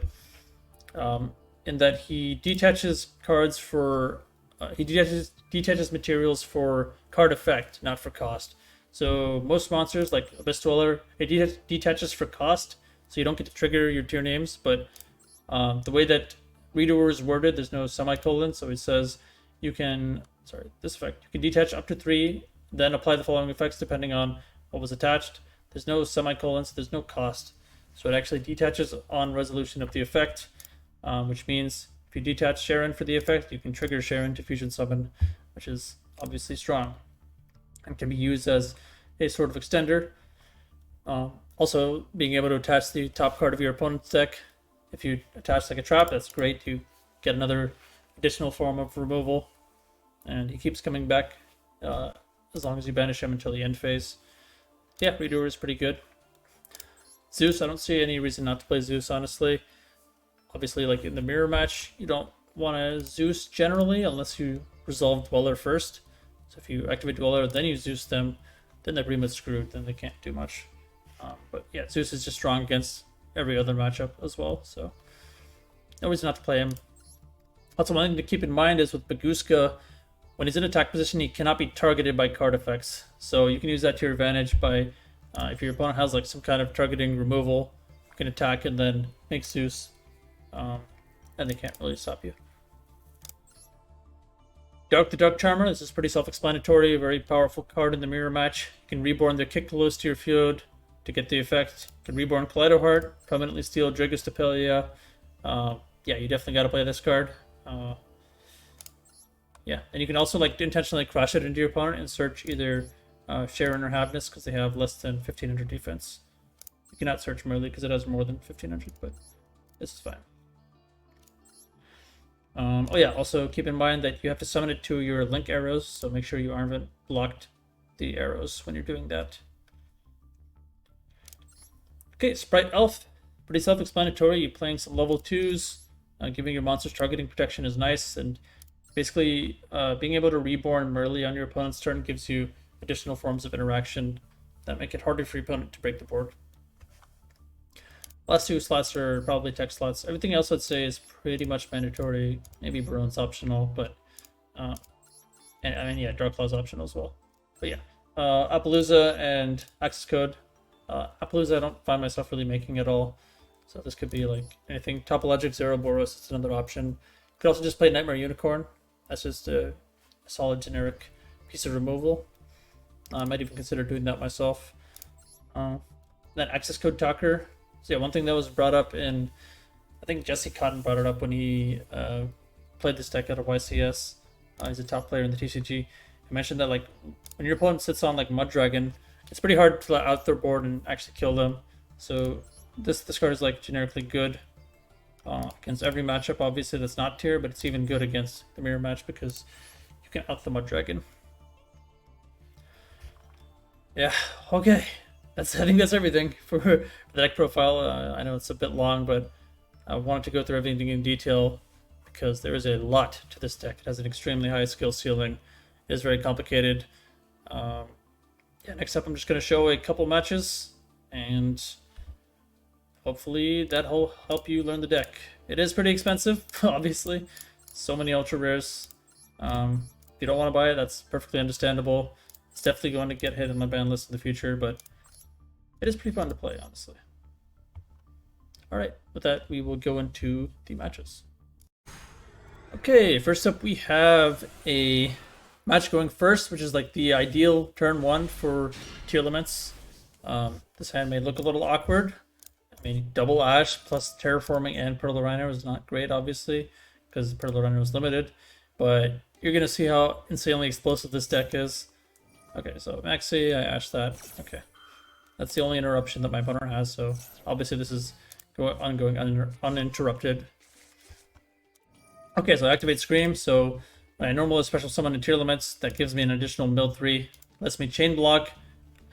in that he detaches cards for he detaches materials for card effect, not for cost. So most monsters, like Abyss Dweller, it detaches for cost, so you don't get to trigger your tier names. But the way that Redoer is worded, there's no semicolon, so it says you can, this effect, you can detach up to 3, then apply the following effects depending on what was attached. There's no semicolons, so there's no cost. So it actually detaches on resolution of the effect, which means if you detach Sharon for the effect, you can trigger Sharon to fusion summon, which is obviously strong and can be used as a sort of extender. Also, being able to attach the top card of your opponent's deck. If you attach like a trap, that's great. You get another additional form of removal, and he keeps coming back as long as you banish him until the end phase. Yeah, Redoer is pretty good. Zeus, I don't see any reason not to play Zeus, honestly. Obviously, like in the mirror match, you don't want to Zeus generally unless you resolve Dweller first. So if you activate Dweller, then you Zeus them, then they're pretty much screwed, then they can't do much. But yeah, Zeus is just strong against every other matchup as well, so no reason not to play him. Also, one thing to keep in mind is with Baguska, when he's in attack position, he cannot be targeted by card effects. So you can use that to your advantage by, if your opponent has like some kind of targeting removal, you can attack and then make Zeus, and they can't really stop you. Dark the Dark Charmer, this is pretty self-explanatory, a very powerful card in the mirror match. You can reborn the kick close to your field to get the effect. You can reborn Kaleido Heart, permanently steal Dragus Tapelia. Yeah, you definitely got to play this card. Yeah, and you can also like intentionally crush it into your opponent and search either Sharon or Havness because they have less than 1500 defense. You cannot search Merly because it has more than 1500, but this is fine. Oh yeah, also keep in mind that you have to summon it to your link arrows, so make sure you aren't blocked the arrows when you're doing that. Okay, Sprite Elf, pretty self-explanatory. You're playing some level 2s, giving your monsters targeting protection is nice, and basically being able to reborn Merly on your opponent's turn gives you additional forms of interaction that make it harder for your opponent to break the board. Last 2 slots are probably tech slots. Everything else I'd say is pretty much mandatory. Maybe Barone's optional, but and I mean, yeah, Darklaw's optional as well. But yeah, Appaloosa and Access Code. Appaloosa I don't find myself really making at all, so this could be like anything. Topologic, Zeraboros, it's another option. You could also just play Nightmare Unicorn. That's just a solid generic piece of removal. I might even consider doing that myself. Then access code talker. So yeah, one thing that was brought up in, I think Jesse Cotton brought it up when he played this deck out of YCS. He's a top player in the TCG. He mentioned that like when your opponent sits on like Mud Dragon, it's pretty hard to let out their board and actually kill them. So this card is like generically good against every matchup. Obviously that's not tier, but it's even good against the mirror match because you can out the Mud Dragon. Yeah, okay. I think that's everything for the deck profile. I know it's a bit long, but I wanted to go through everything in detail because there is a lot to this deck. It has an extremely high skill ceiling. It is very complicated. Yeah, next up I'm just going to show a couple matches, and hopefully that'll help you learn the deck. It is pretty expensive, obviously. So many ultra rares. If you don't want to buy it, that's perfectly understandable. It's definitely going to get hit on my ban list in the future, but it is pretty fun to play, honestly. Alright, with that, we will go into the matches. Okay, first up we have a match going first, which is like the ideal turn 1 for Tearlaments. This hand may look a little awkward. I mean, double Ash plus Terraforming and Pearl Rhino is not great, obviously, because Pearl Rhino is limited, but you're going to see how insanely explosive this deck is. Okay, so Maxi, I Ash that. Okay. That's the only interruption that my opponent has, so obviously this is ongoing uninterrupted. Okay, so I activate Scream, so when I normally special summon in Tearlaments, that gives me an additional mill 3. Lets me chain block,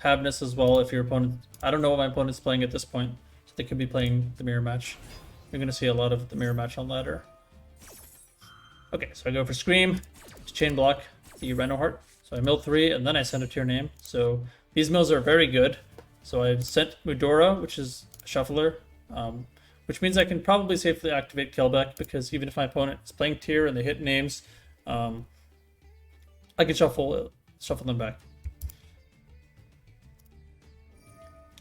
Havness as well if your opponent... I don't know what my opponent's playing at this point, so they could be playing the mirror match. You're going to see a lot of the mirror match on ladder. Okay, so I go for Scream to chain block the Rhino Heart. So I mill 3, and then I send it to your name. So these mills are very good. So I've sent Mudora, which is a shuffler, which means I can probably safely activate Kelbeck, because even if my opponent is playing tier and they hit names, I can shuffle them back.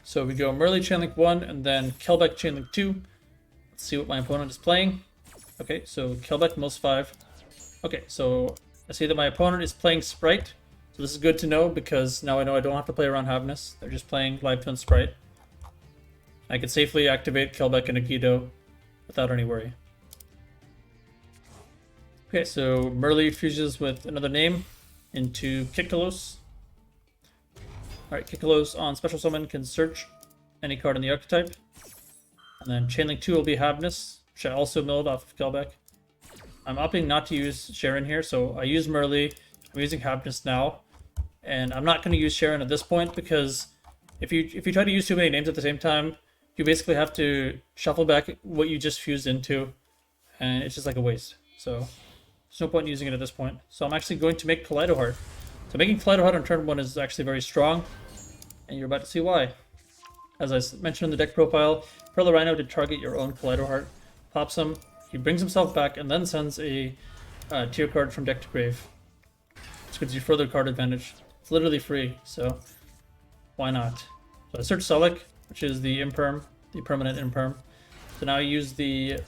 So we go Merly Chainlink 1 and then Kelbeck Chainlink 2. Let's see what my opponent is playing. Okay, so Kelbeck mills 5. Okay, so I see that my opponent is playing Sprite. So this is good to know because now I know I don't have to play around Havness. They're just playing Live Twin Sprite. I can safely activate Kelbeck and Agido without any worry. Okay, so Merly fuses with another name into Kikkalos. Alright, Kikkalos on special summon can search any card in the archetype. And then Chainlink 2 will be Havness, which I also milled off of Kelbeck. I'm opting not to use Sharon here, so I use Merly. I'm using Havness now. And I'm not going to use Sharon at this point because if you try to use too many names at the same time, you basically have to shuffle back what you just fused into, and it's just like a waste. So there's no point in using it at this point. So I'm actually going to make Kaleido Heart. So making Kaleido Heart on turn 1 is actually very strong, and you're about to see why. As I mentioned in the deck profile, Pearl Rhino did target your own Kaleido Heart, pops him, he brings himself back, and then sends a tier card from deck to grave. Which gives you further card advantage. It's literally free, so why not? So I search Sulik, which is the imperm, the permanent imperm. So now I use the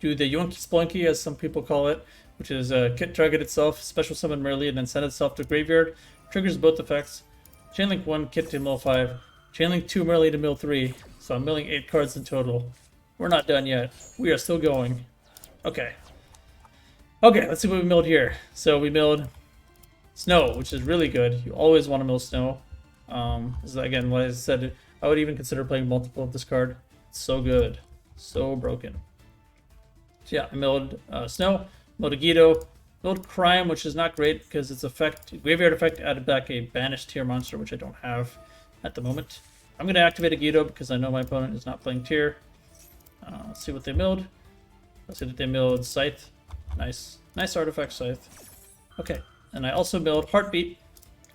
do the Yonki Splunky, as some people call it, which is kit target itself, special summon Merly, and then send itself to graveyard. Triggers both effects. Chainlink 1 kit to mill 5. Chainlink 2 Merly to mill 3. So I'm milling 8 cards in total. We're not done yet. We are still going. Okay. Okay, let's see what we milled here. So we milled Snow, which is really good. You always want to mill Snow. This is, again, what I said, I would even consider playing multiple of this card. It's so good. So broken. So yeah, I milled Snow, milled Agido, milled Crime, which is not great because its effect, graveyard effect, added back a banished tier monster, which I don't have at the moment. I'm going to activate Agido because I know my opponent is not playing tier. Let's see what they milled. Let's see that they milled Scythe. Nice. Nice artifact Scythe. Okay. And I also milled Heartbeat,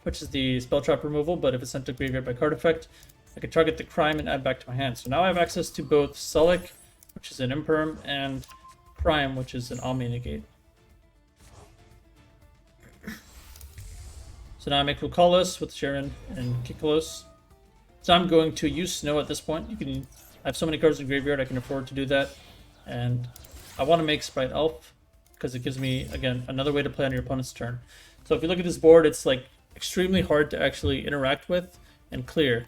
which is the spell trap removal, but if it's sent to graveyard by card effect, I can target the Crime and add back to my hand. So now I have access to both Sulik, which is an imperm, and Crime, which is an Omni Negate. So now I make Lucalis with Sharon and Kikkalos. So I'm going to use Snow at this point. I have so many cards in graveyard, I can afford to do that. And I want to make Sprite Elf, because it gives me, again, another way to play on your opponent's turn. So if you look at this board, it's like extremely hard to actually interact with and clear.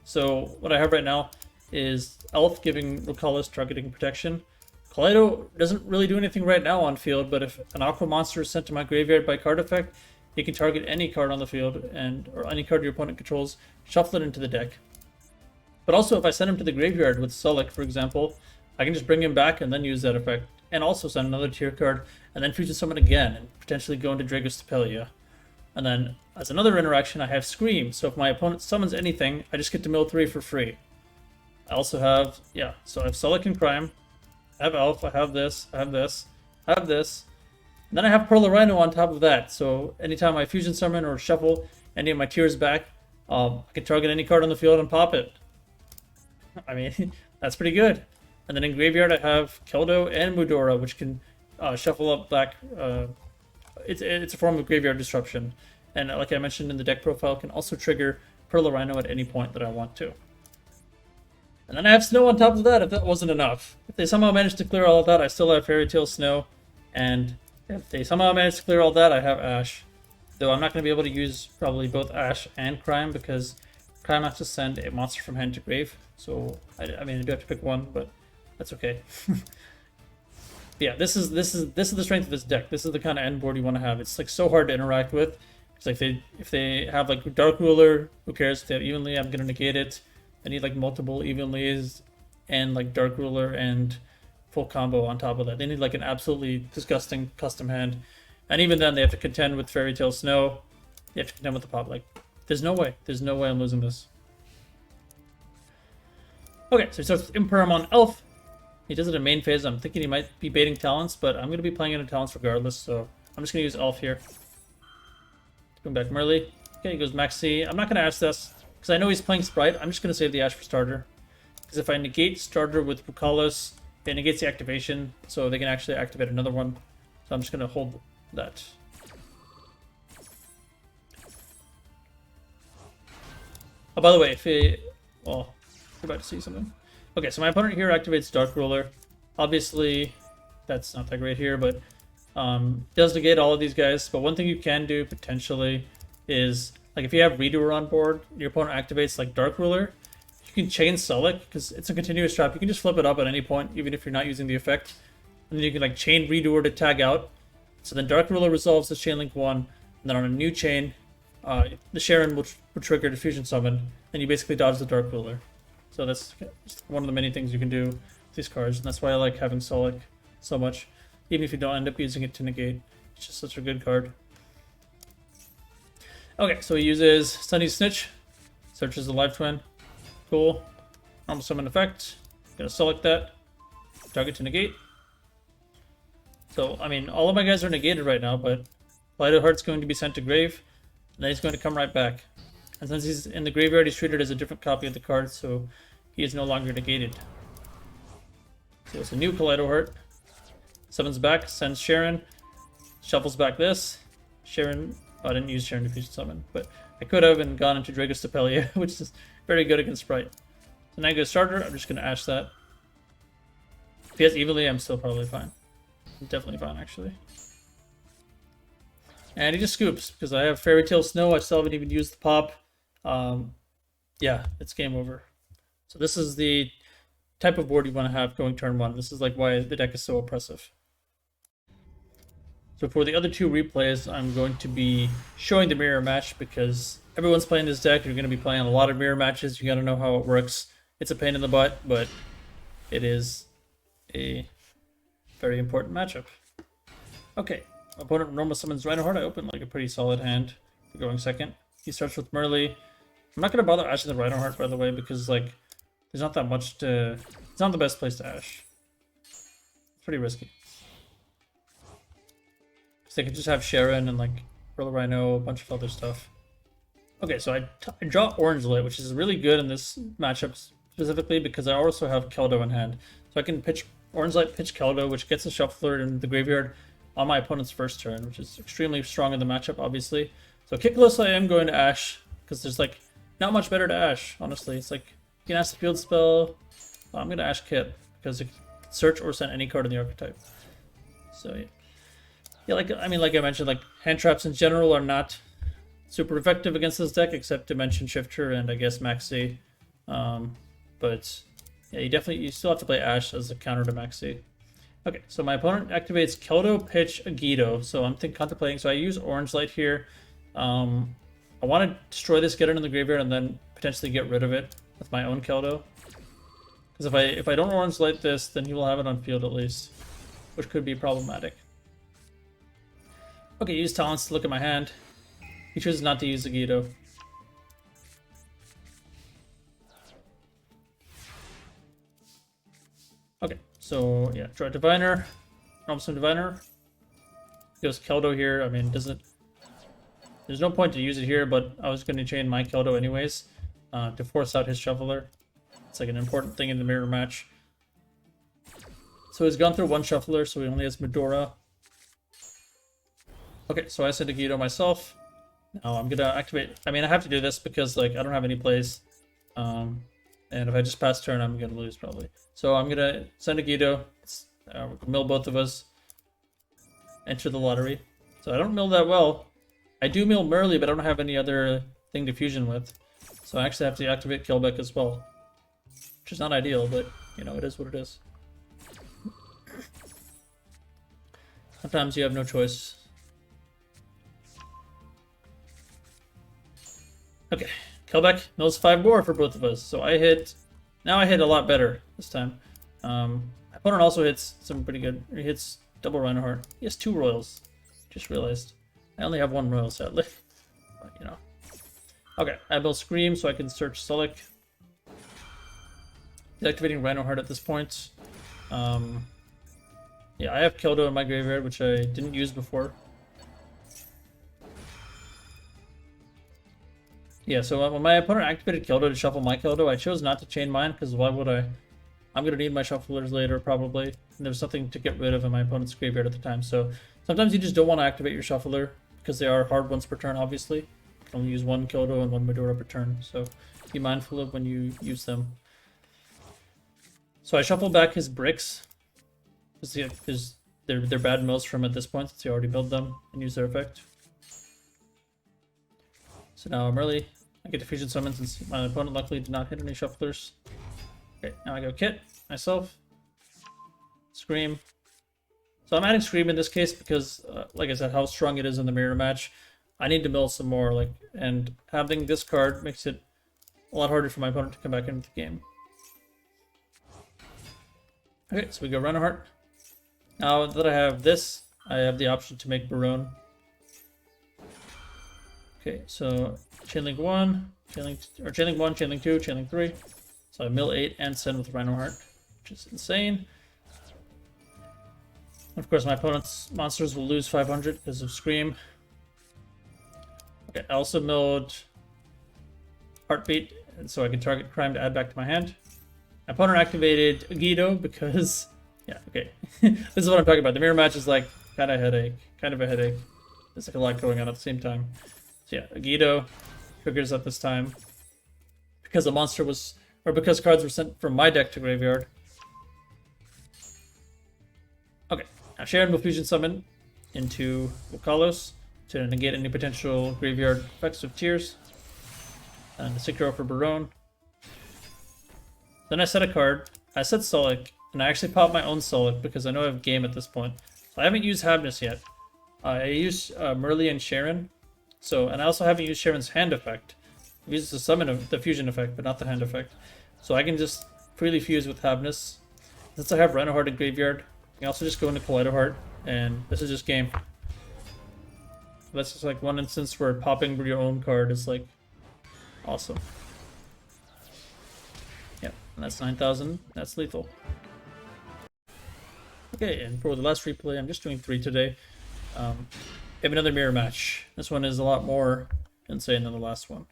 So what I have right now is Elf giving Rocallus targeting protection. Kaleido doesn't really do anything right now on field, but if an Aqua monster is sent to my graveyard by card effect, he can target any card on the field or any card your opponent controls, shuffle it into the deck. But also if I send him to the graveyard with Sullick, for example, I can just bring him back and then use that effect. And also send another tier card, and then fusion summon again, and potentially go into Dragostapelia. And then, as another interaction, I have Scream, so if my opponent summons anything, I just get to mill 3 for free. I also have, so I have Sullick and Crime, I have Elf, I have this, I have this, I have this, and then I have Pearl of Rhino on top of that, so anytime I fusion summon or shuffle any of my tiers back, I can target any card on the field and pop it. I mean, that's pretty good. And then in graveyard I have Keldo and Mudora, which can shuffle up back. It's a form of graveyard disruption. And like I mentioned in the deck profile, can also trigger Pearl of Rhino at any point that I want to. And then I have Snow on top of that if that wasn't enough. If they somehow manage to clear all of that, I still have Fairy Tail Snow. And if they somehow manage to clear all that, I have Ash. Though I'm not going to be able to use probably both Ash and Crime because Crime has to send a monster from hand to grave. So, I mean, I do have to pick one, but that's okay. Yeah, this is the strength of this deck. This is the kind of end board you want to have. It's like so hard to interact with. It's like if they have like Dark Ruler, who cares? If they have Evenly, I'm gonna negate it. I need like multiple Evenlies and like Dark Ruler and full combo on top of that. They need like an absolutely disgusting custom hand. And even then they have to contend with Fairy Tail Snow. They have to contend with the pop. Like, there's no way. There's no way I'm losing this. Okay, so he starts with Imperm on Elf. He does it in main phase. I'm thinking he might be baiting Talents, but I'm going to be playing into Talents regardless, so I'm just going to use Elf here. Bring back Merly. Okay, he goes Maxi. I'm not going to Ash this, because I know he's playing Sprite. I'm just going to save the Ash for Starter. Because if I negate Starter with Rocallus, it negates the activation, so they can actually activate another one. So I'm just going to hold that. Oh, by the way, if he... Well, you're about to see something. Okay, so my opponent here activates Dark Ruler. Obviously, that's not that great here, but does negate all of these guys. But one thing you can do, potentially, is, like, if you have Redoer on board, your opponent activates, like, Dark Ruler, you can chain Sullick, because it's a continuous trap. You can just flip it up at any point, even if you're not using the effect. And then you can, like, chain Redoer to tag out. So then Dark Ruler resolves the Chain Link 1, and then on a new chain, the Sharon will trigger Diffusion Summon, and you basically dodge the Dark Ruler. So that's one of the many things you can do with these cards, and that's why I like having Sullick so much. Even if you don't end up using it to negate, it's just such a good card. Okay, so he uses Sunny Snitch, searches the Live Twin. Cool. Normal Summon effect. Gonna select that. Target to negate. So, I mean, all of my guys are negated right now, but Lido Heart's going to be sent to grave, and then he's going to come right back. And since he's in the graveyard, he's treated as a different copy of the card, so he is no longer negated. So it's a new Kaleido Heart. Summons back, sends Sharon, shuffles back this. Sharon, I didn't use Sharon to fusion summon, but I could have and gone into Dragostapelia, which is very good against Sprite. So now I go Starter, I'm just going to Ash that. If he has Evilly, I'm still probably fine. I'm definitely fine, actually. And he just scoops, because I have Fairy Tail Snow, I still haven't even used the pop. Yeah, it's game over. So this is the type of board you want to have going turn 1. This is like why the deck is so oppressive. So for the other 2 replays, I'm going to be showing the mirror match because everyone's playing this deck. You're going to be playing a lot of mirror matches. You got to know how it works. It's a pain in the butt, but it is a very important matchup. Okay, opponent normal summons Rhinoheart. I open like a pretty solid hand for going second. He starts with Merly. I'm not going to bother ashing the Rhinoheart, by the way, because like there's not that much to... It's not the best place to ash. It's pretty risky. They could just have Sharon and like Pearl Rhino, a bunch of other stuff. Okay, so I draw Orange Lit, which is really good in this matchup specifically because I also have Keldo in hand. So I can pitch Orange Light, pitch Keldo, which gets a Shuffler in the graveyard on my opponent's first turn, which is extremely strong in the matchup, obviously. So Kickless, I am going to Ash because there's like not much better to Ash, honestly. It's like you can Ash the field spell. I'm going to Ash Kit because it can search or send any card in the archetype. So yeah. Yeah, like I mentioned, like hand traps in general are not super effective against this deck, except Dimension Shifter and I guess Maxi. But yeah, you still have to play Ash as a counter to Maxi. Okay, so my opponent activates Keldo, Pitch, Agido. So I'm contemplating. So I use Orange Light here. I want to destroy this, get it in the graveyard, and then potentially get rid of it with my own Keldo. Because if I don't Orange Light this, then he will have it on field at least, which could be problematic. Okay, use Talents to look at my hand. He chooses not to use Agido. Okay, so yeah, draw Diviner, Realmstone Diviner. Goes Keldo here. I mean, there's no point to use it here, but I was going to chain my Keldo anyways to force out his Shuffler. It's like an important thing in the mirror match. So he's gone through one Shuffler, so he only has Medora. Okay, so I send Agido myself. Now I'm gonna activate. I mean, I have to do this because like I don't have any plays, and if I just pass turn, I'm gonna lose probably. So I'm gonna send Agido. Mill both of us. Enter the lottery. So I don't mill that well. I do mill Merly, but I don't have any other thing to fusion with. So I actually have to activate Killbeck as well, which is not ideal, but you know it is what it is. Sometimes you have no choice. Okay, Kelbeck mills 5 more for both of us. So I hit. Now I hit a lot better this time. My opponent also hits some pretty good. He hits double Rhinoheart. He has 2 Royals. Just realized. I only have 1 Royal, sadly. But, you know. Okay, I build Scream so I can search Sulik. Deactivating Rhinoheart at this point. Yeah, I have Keldo in my graveyard, which I didn't use before. Yeah, so when my opponent activated Keldo to shuffle my Keldo, I chose not to chain mine, because why would I? I'm going to need my shufflers later, probably. And there's something to get rid of in my opponent's graveyard at the time. So sometimes you just don't want to activate your shuffler, because they are hard ones per turn, obviously. You can only use 1 Keldo and 1 Medora per turn, so be mindful of when you use them. So I shuffle back his bricks, because they're bad mills from at this point, since he already built them and used their effect. So now I'm early. I get to fusion summon since my opponent luckily did not hit any shufflers. Okay, now I go Kit, myself. Scream. So I'm adding Scream in this case because, like I said, how strong it is in the mirror match. I need to mill some more, and having this card makes it a lot harder for my opponent to come back into the game. Okay, so we go Rhinoheart. Now that I have this, I have the option to make Barone. Okay, so Chainlink 1, Chainlink 1, Chainlink 2, Chainlink 3. So I mill 8 and send with Rhinoheart, which is insane. Of course, my opponent's monsters will lose 500 because of Scream. Okay, I also milled Heartbeat, and so I can target Crime to add back to my hand. My opponent activated Agido because, yeah, okay. This is what I'm talking about. The mirror match is like kind of a headache. There's like a lot going on at the same time. So yeah, Agido triggers at this time because the monster was, or because cards were sent from my deck to graveyard. Okay, now Sharon will fusion summon into Lucalos to negate any potential graveyard effects of Tears. And the Synchro for Barone. Then I set a card. I set Sulik, and I actually popped my own Sulik because I know I have game at this point. So I haven't used Habness yet. I used Merly and Sharon. So, and I also haven't used Sharon's hand effect. I've used the summon of the fusion effect, but not the hand effect. So I can just freely fuse with Habness. Since I have Rhinoheart in graveyard, I can also just go into Kaleido Heart, and this is just game. That's just like one instance where popping your own card is like awesome. Yeah, and that's 9,000. That's lethal. Okay, and for the last replay, I'm just doing 3 today. We have another mirror match. This one is a lot more insane than the last one.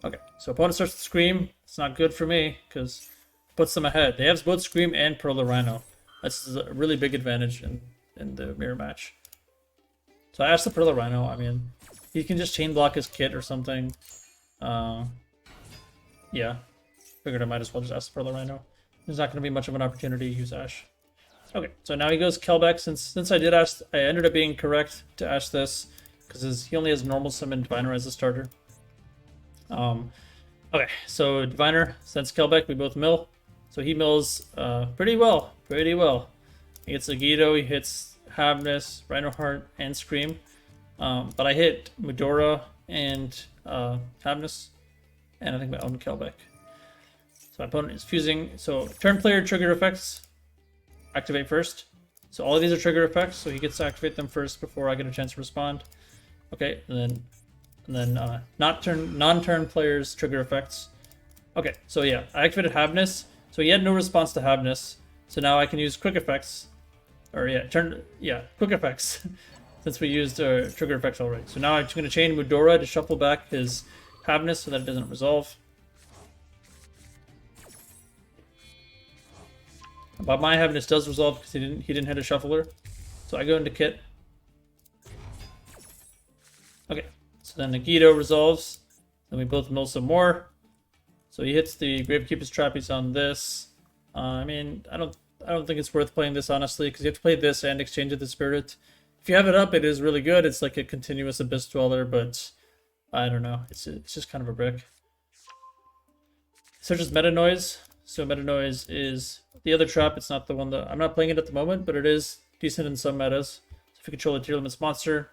Okay, so opponent starts to Scream. It's not good for me because it puts them ahead. They have both Scream and Pearl the Rhino. That's a really big advantage in the mirror match. So I asked the Pearl the Rhino. I mean, he can just chain block his Kit or something. Yeah, figured I might as well just ask the Pearl the Rhino. There's not going to be much of an opportunity to use Ash. Okay, so now he goes Kelbeck. Since I did ask, I ended up being correct to ask this because he only has normal summon Diviner as a starter. Okay, so Diviner sends Kelbeck, we both mill. So he mills pretty well, pretty well. He hits Agido, he hits Havness, Rhinoheart, and Scream. But I hit Medora and Havness, and I think my own Kelbeck. So my opponent is fusing. So turn player trigger effects activate first. So all of these are trigger effects, so he gets to activate them first before I get a chance to respond. Okay, and then non-turn players trigger effects. Okay, so yeah, I activated Havness. So he had no response to Havness. So now I can use quick effects. Or quick effects. Since we used trigger effects already. So now I'm just going to chain Medora to shuffle back his Havness so that it doesn't resolve. But my Havness does resolve because he didn't hit a shuffler. So I go into Kit. Okay, so then Agido resolves. Then we both mill some more. So he hits the Gravekeeper's Trap. He's on this. I mean, I don't think it's worth playing this honestly, because you have to play this and exchange with the Spirit. If you have it up, it is really good. It's like a continuous Abyss Dweller, but I don't know. It's just kind of a brick. Searches Meta Noise. So Meta Noise is the other trap. It's not the one that I'm not playing it at the moment, but it is decent in some metas. So if you control a Tearlaments monster,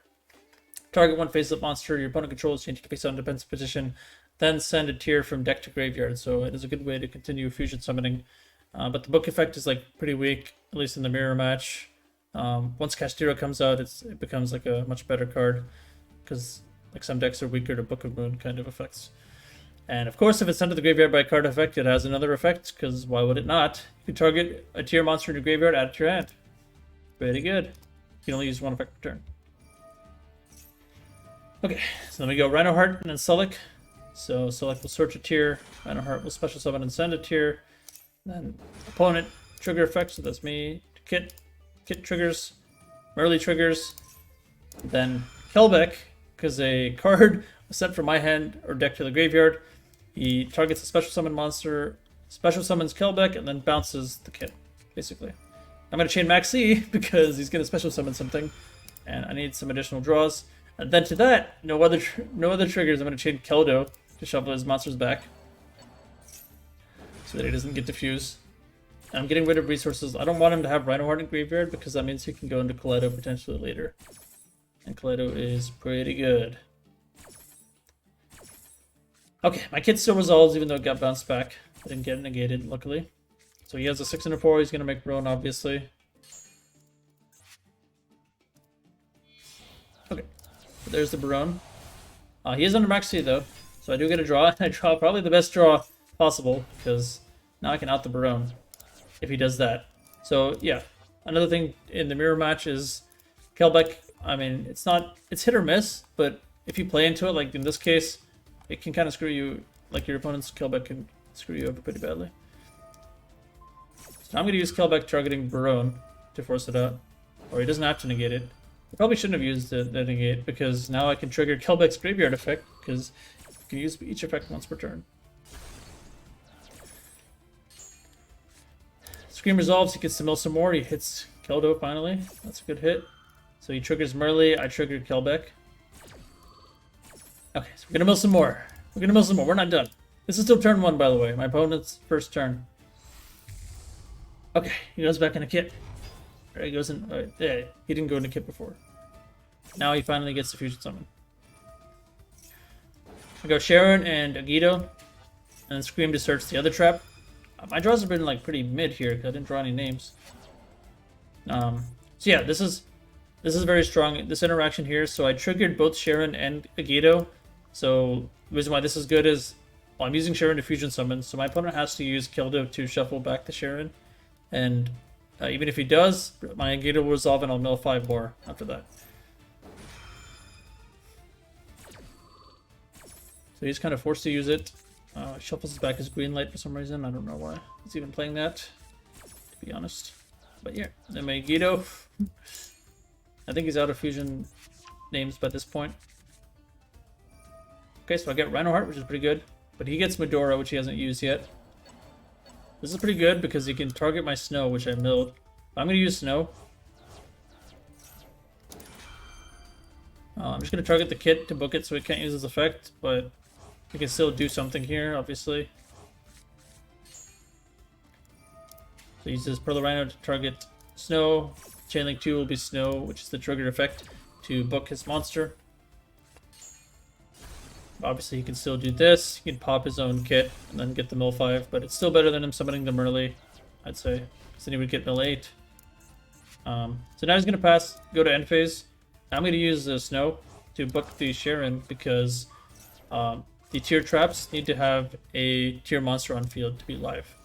target one face-up monster your opponent controls, change it to face-down defensive position, then send a tier from deck to graveyard. So it is a good way to continue fusion summoning. But the book effect is like pretty weak, at least in the mirror match. Once Castira comes out, it becomes like a much better card, because like some decks are weaker to Book of Moon kind of effects. And of course, if it's sent to the graveyard by card effect, it has another effect, because why would it not? You can target a tier monster in your graveyard, add it to your hand. Pretty good. You can only use one effect per turn. Okay, so then we go Rhinoheart and then Sullick. So Sullick will search a tier, Rhinoheart will special summon and send a tier. Then opponent trigger effects, so that's me. Kit triggers, Merly triggers. Then Kelbeck, because a card was sent from my hand or deck to the graveyard. He targets a special summon monster, special summons Kelbeck, and then bounces the Kit, basically. I'm going to chain Maxi because he's going to special summon something, and I need some additional draws. And then to that, no other triggers. I'm going to chain Keldo to shuffle his monsters back, so that he doesn't get diffused. And I'm getting rid of resources. I don't want him to have Rhinoheart in graveyard, because that means he can go into Kaleido potentially later. And Kaleido is pretty good. Okay, my Kit still resolves even though it got bounced back. I didn't get it negated, luckily. So he has a 6 and a 4. He's going to make Roan, obviously. Okay, so there's the Baron. He is under Max C though, so I do get a draw. I draw probably the best draw possible, because now I can out the Baron if he does that. So yeah, another thing in the mirror match is Kelbeck. I mean, it's hit or miss, but if you play into it, like in this case, it can kind of screw you, like your opponent's Kelbeck can screw you over pretty badly. So now I'm going to use Kelbeck targeting Baron to force it out, or he doesn't have to negate it. I probably shouldn't have used the negate, because now I can trigger Kelbeck's graveyard effect, because you can use each effect once per turn. Scream resolves, he gets to mill some more, he hits Keldo finally. That's a good hit. So he triggers Merly, I triggered Kelbeck. Okay, so we're gonna mill some more. We're not done. This is still turn 1, by the way, my opponent's first turn. Okay, he goes back into Kit. There he goes in. Yeah, he didn't go into Kit before. Now he finally gets the fusion summon. I go Sharon and Agido, and then Scream to search the other trap. My draws have been like pretty mid here because I didn't draw any names. So yeah, this is very strong. This interaction here. So I triggered both Sharon and Agido. So the reason why this is good is, well, I'm using Sharon to fusion summon, so my opponent has to use Keldo to shuffle back the Sharon, and even if he does, my Agido will resolve and I'll mill 5 more after that. So he's kind of forced to use it. Shuffles back his green light for some reason. I don't know why he's even playing that, to be honest. But yeah, then my Agido. I think he's out of fusion names by this point. Okay, so I get Rhinoheart, which is pretty good. But he gets Medora, which he hasn't used yet. This is pretty good because he can target my Snow, which I milled. I'm going to use Snow. I'm just going to target the kit to book it so it can't use his effect, but we can still do something here, obviously. So use this Pearl Rhino to target Snow. Chainlink 2 will be Snow, which is the triggered effect to book his monster. Obviously, he can still do this. He can pop his own kit and then get the mill 5, but it's still better than him summoning them early, I'd say. Because then he would get mill 8. So now he's going to pass, go to end phase. I'm going to use the Snow to book the Sharon because the tier traps need to have a tier monster on field to be live.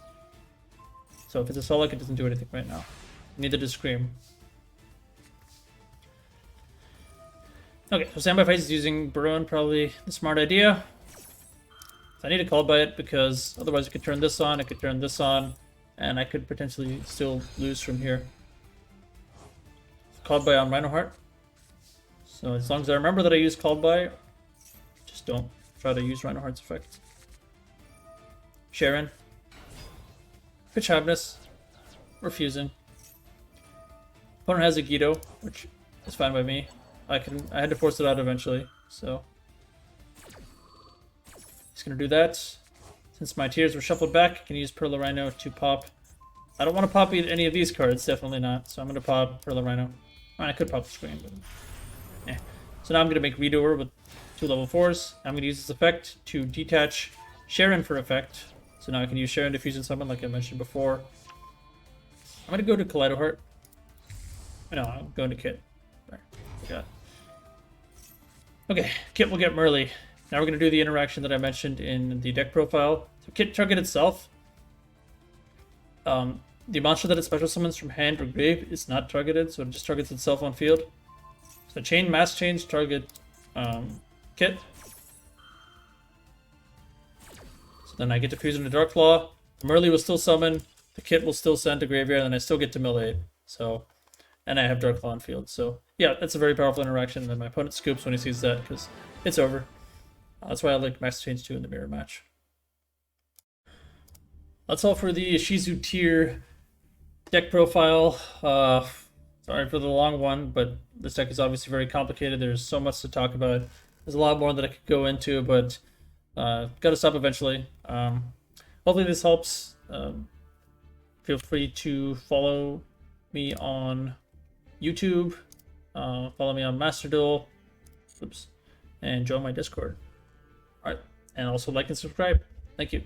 So if it's a Solak, it doesn't do anything right now. Neither does Scream. Okay, so standby phase is using Burrowan, probably the smart idea. So I need to call by it because otherwise I could turn this on, I could turn this on, and I could potentially still lose from here. Called by on Rhino Heart. So as long as I remember that I use called by, just don't try to use Rhino Heart's effect. Sharon. Pitch Happiness. Refusing. Opponent has a Guido, which is fine by me. I had to force it out eventually, so he's gonna do that. Since my tiers were shuffled back, I can use Pearl Rhino to pop. I don't want to pop any of these cards, definitely not. So I'm gonna pop Pearl Rhino. I could pop the Screen, but yeah. So now I'm gonna make Redoer with 2 level 4s. I'm gonna use this effect to detach Sharon for effect. So now I can use Sharon to fusion summon like I mentioned before. I'm gonna go to Kaleido Heart. No, I'm going to Kit. There. Forgot. Okay, Kit will get Merly. Now we're going to do the interaction that I mentioned in the deck profile. So Kit target itself. The monster that it special summons from hand or grave is not targeted, so it just targets itself on field. So mass chains target Kit. So then I get to fuse into Dark Claw. Merly will still summon. The Kit will still send to graveyard, and then I still get to mill 8. So, and I have Dark Claw on field. So yeah, that's a very powerful interaction. And then my opponent scoops when he sees that because it's over. That's why I like Max Change 2 in the mirror match. That's all for the Ishizu tier deck profile. Sorry for the long one, but this deck is obviously very complicated. There's so much to talk about. There's a lot more that I could go into, but gotta stop eventually. Hopefully this helps. Feel free to follow me on YouTube, follow me on Master Duel, and join my Discord. Alright, and also like and subscribe. Thank you.